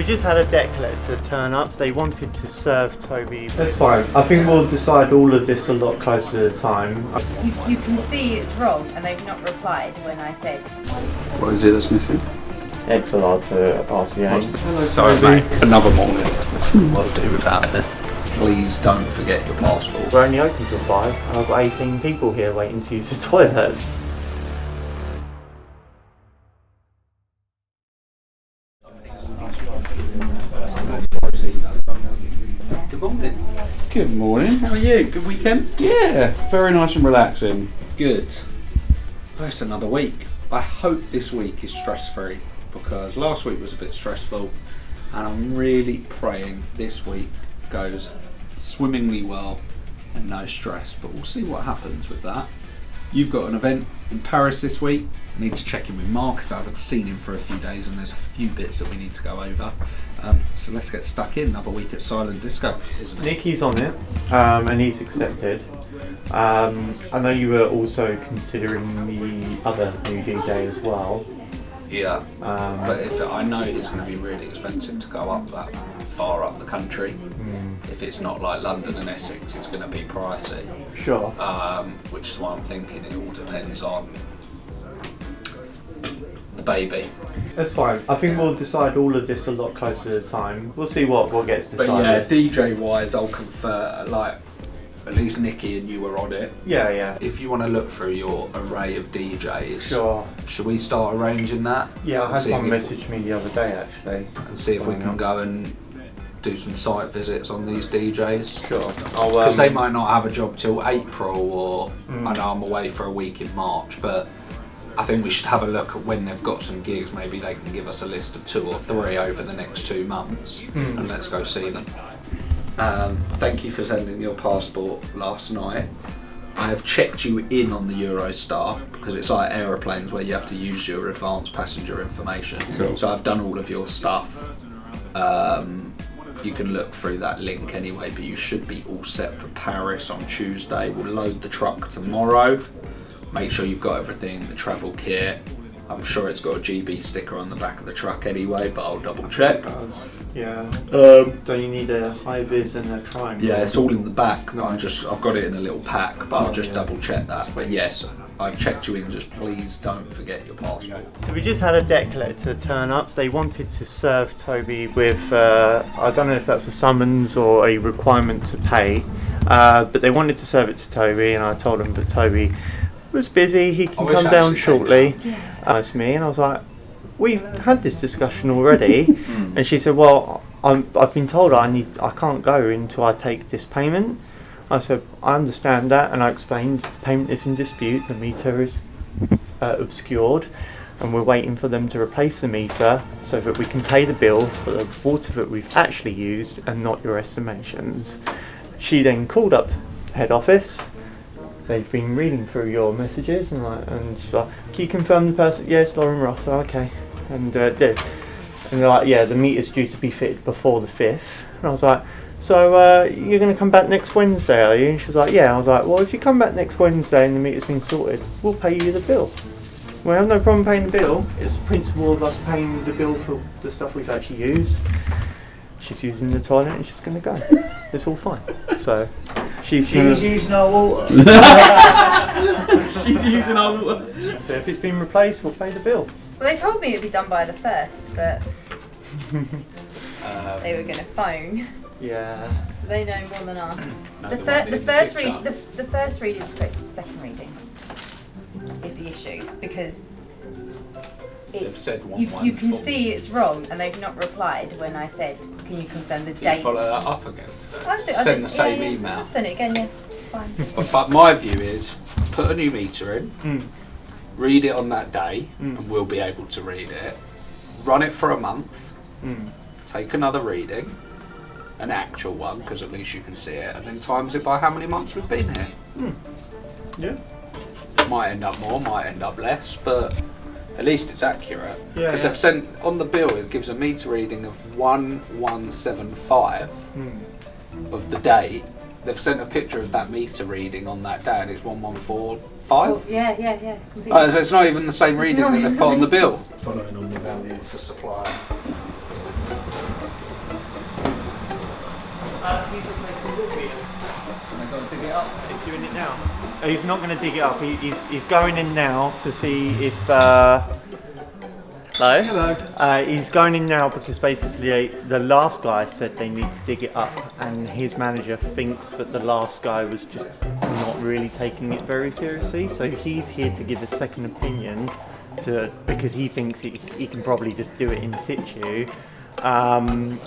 we just had a deck collector turn up. They wanted to serve Toby. That's fine. I think we'll decide all of this a lot closer to the time. You can see it's wrong, and they've not replied when I said. What is it that's missing? XLR to RCA. Sorry mate, another morning. What to do without it? Please don't forget your passport. We're only open till 5 and I've got 18 people here waiting to use the toilet. Good morning. Good morning. How are you? Good weekend? Yeah, very nice and relaxing. Good. Well, it's another week. I hope this week is stress-free because last week was a bit stressful and I'm really praying this week goes swimmingly well and no stress, but we'll see what happens with that. You've got an event in Paris this week. I need to check in with Mark because I haven't seen him for a few days and there's a few bits that we need to go over. So let's get stuck in. Another week at Silent Disco, isn't it? Nicky's on it, and he's accepted. I know you were also considering the other new DJ as well. Yeah, but if I know it's going to be really expensive to go up that far up the country. If it's not like London and Essex, it's going to be pricey. Sure. Which is why I'm thinking it all depends on the baby. That's fine. I think we'll decide all of this a lot closer to the time. We'll see what gets decided. But yeah, DJ wise, I'll confer, like, at least Nikki and you were on it. Yeah. If you want to look through your array of DJs, Sure. Should we start arranging that? Yeah, I And had see one if- message me the other day actually. And see if we can go and do some site visits on these DJs. Sure. Because they might not have a job till April, or I know I'm away for a week in March, but I think we should have a look at when they've got some gigs. Maybe they can give us a list of 2 or 3 over the next 2 months, and let's go see them. Thank you for sending your passport last night. I have checked you in on the Eurostar because it's like aeroplanes where you have to use your advanced passenger information. Cool. So I've done all of your stuff. You can look through that link anyway, but you should be all set for Paris on Tuesday. We'll load the truck tomorrow. Make sure you've got everything, the travel kit. I'm sure it's got a GB sticker on the back of the truck anyway, but I'll double check. Yeah. Don't you need a high vis and a triangle? Yeah, it's all in the back. Nice. I've got it in a little pack, but I'll just yeah. double check that. But yes, I've checked you in. Just please don't forget your passport. So we just had a debt collector turn up. They wanted to serve Toby with, I don't know if that's a summons or a requirement to pay, but they wanted to serve it to Toby, and I told them that Toby was busy, he can come down shortly. Asked me, and I was like, we've had this discussion already. And she said, well, I've been told I can't go until I take this payment. I said, I understand that, and I explained the payment is in dispute, the meter is obscured, and we're waiting for them to replace the meter so that we can pay the bill for the water that we've actually used and not your estimations. She then called up head office. They've been reading through your messages and she's like, can you confirm the person? Yes, Lauren Ross. Oh, okay. And did. And they're like, yeah, the meter's due to be fitted before the 5th. And I was like, so you're going to come back next Wednesday, are you? And she was like, yeah. I was like, well, if you come back next Wednesday and the meter's been sorted, we'll pay you the bill. We have no problem paying the bill. It's the principle of us paying the bill for the stuff we've actually used. She's using the toilet and she's going to go. It's all fine. So she's using our water. She's using our water. So if it's been replaced, we'll pay the bill. Well, they told me it'd be done by the 1st, but they were going to phone. Yeah. So they know more than us. No, The first reading is correct. The second reading is the issue because They've said you can see it's wrong, and they've not replied when I said, can you confirm the Can date? you follow that up again? I'll Send the same email. I'll send it again, yeah. Fine. But my view is, put a new meter in, read it on that day, and we'll be able to read it. Run it for a month, take another reading, an actual one, because at least you can see it, and then times it by how many months we've been here. Yeah. Might end up more, might end up less, but at least it's accurate. Yeah, Because yeah. they've sent, on the bill, it gives a meter reading of 1175 of the date. They've sent a picture of that meter reading on that day, and it's 1145. Oh, yeah. Completely. So it's not even the same reading that they've put on the bill. Following on without it. To supply. He's replacing Wolfie. I've got to dig it up. He's doing it now. He's not going to dig it up. He's going in now to see if. Hello. He's going in now because basically the last guy said they need to dig it up, and his manager thinks that the last guy was just not really taking it very seriously. So he's here to give a second opinion, because he thinks he can probably just do it in situ, and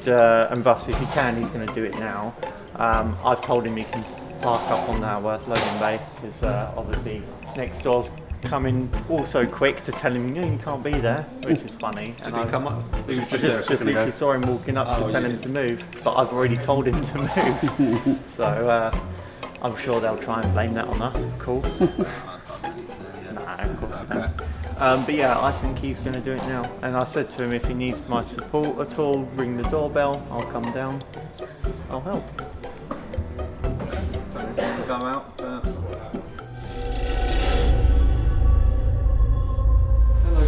thus if he can, he's going to do it now. I've told him he can park up on our loading bay because obviously next door's coming also quick to tell him, you can't be there, which is funny. Did he come up? He was just I just literally saw him walking up to tell him to move, but I've already told him to move. So I'm sure they'll try and blame that on us, of course. Of course we don't. But yeah, I think he's going to do it now. And I said to him, if he needs my support at all, ring the doorbell, I'll come down, I'll help. Don't know if he'll go out, but...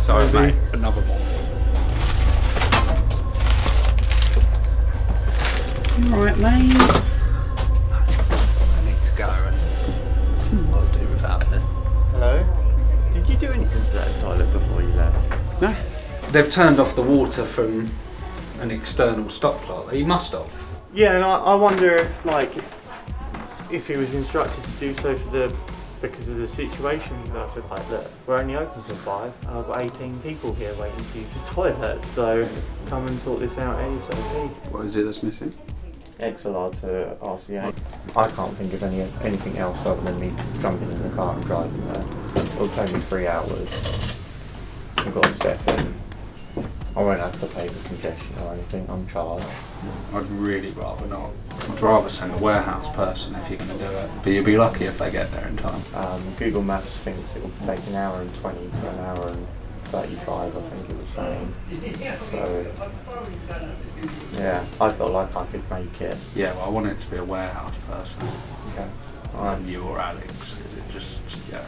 Sorry, mate. Another one. Right, mate. I need to go and I'll do without it. Hello? Did you do anything to that toilet before you left? No. They've turned off the water from an external stop clock. You must have. Yeah, and I wonder if he was instructed to do so because of the situation. And I said, look, we're only open till 5 and I've got 18 people here waiting to use the toilet, so come and sort this out ASAP. What is it that's missing? XLR to RCA. I can't think of anything else other than me jumping in the car and driving there. It'll take me 3 hours. I've got to step in. I won't have to pay for congestion or anything, I'm charged. I'd really rather not. I'd rather send a warehouse person if you're going to do it. But you'll be lucky if they get there in time. Google Maps thinks it will take an hour and 20 to an hour and 35, I think it was saying. So, yeah, I felt like I could make it. Yeah, well, I want it to be a warehouse person. Okay. You or Alex, because it just, yeah.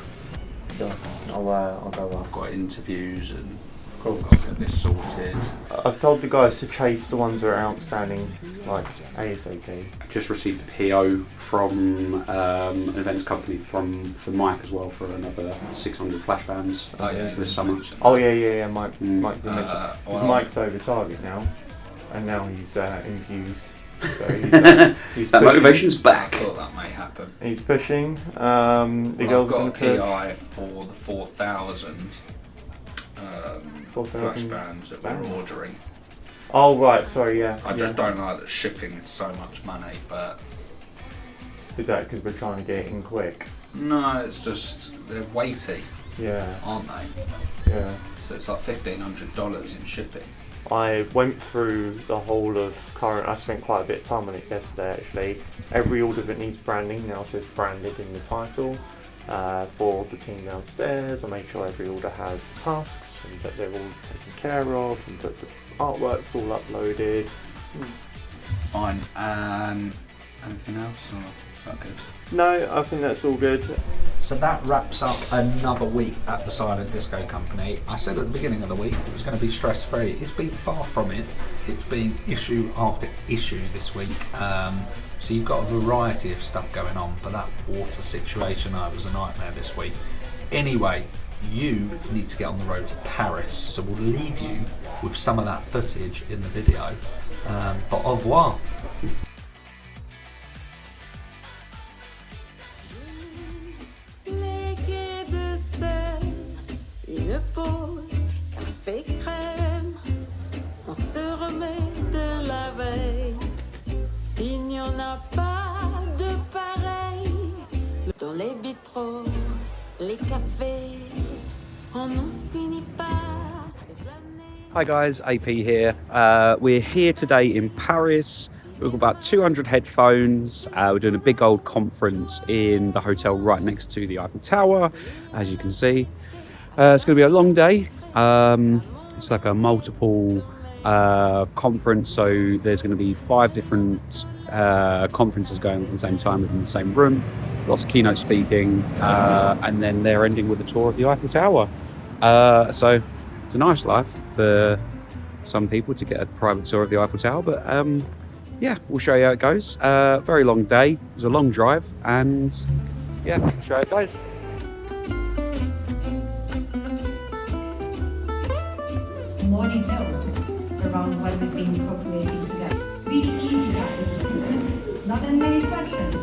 Sure. I'll go I've got interviews and Cool. got to get this sorted. I've told the guys to chase the ones that are outstanding, like ASAP. Just received a PO from an events company from Mike as well for another 600 flash bands this summer. Oh yeah, Mike. Mike, well, Mike's over target now, and now he's infused. So he's That pushing. motivation's I back. thought that may happen. He's pushing. The girls I've are got going a to PI for the 4,000 flash bands that we're ordering. Oh right, sorry, yeah. I just don't like that shipping is so much money, but... Is that because we're trying to get it in quick? No, it's just, they're weighty, Yeah, aren't they? yeah. So it's like $1,500 in shipping. I went through the whole of current. I spent quite a bit of time on it yesterday actually. Every order that needs branding now says branded in the title. For the team downstairs, I made sure every order has tasks and that they're all taken care of and that the artwork's all uploaded. Fine, and anything else, or is that good? No, I think that's all good. So that wraps up another week at the Silent Disco Company. I said at the beginning of the week it was going to be stress-free. It's been far from it. It's been issue after issue this week. So you've got a variety of stuff going on, but that water situation was a nightmare this week. Anyway, you need to get on the road to Paris, so we'll leave you with some of that footage in the video. But au revoir. Une pause, café crème, on se remet de la veille. Il n'y en a pas de pareil. Dans les bistrots, les cafés, on n'en finit pas. Hi guys, AP here. We're here today in Paris. We've got about 200 headphones. We're doing a big old conference in the hotel right next to the Eiffel Tower, as you can see. It's going to be a long day. It's like a multiple conference, so there's going to be 5 different conferences going on at the same time within the same room. Lots of keynote speaking, and then they're ending with a tour of the Eiffel Tower. So it's a nice life for some people to get a private tour of the Eiffel Tower, but yeah, we'll show you how it goes. Very long day. It was a long drive, and yeah, we'll show you how it goes. More details around what we've been co-creating together. Really easy, guys. Not that many questions.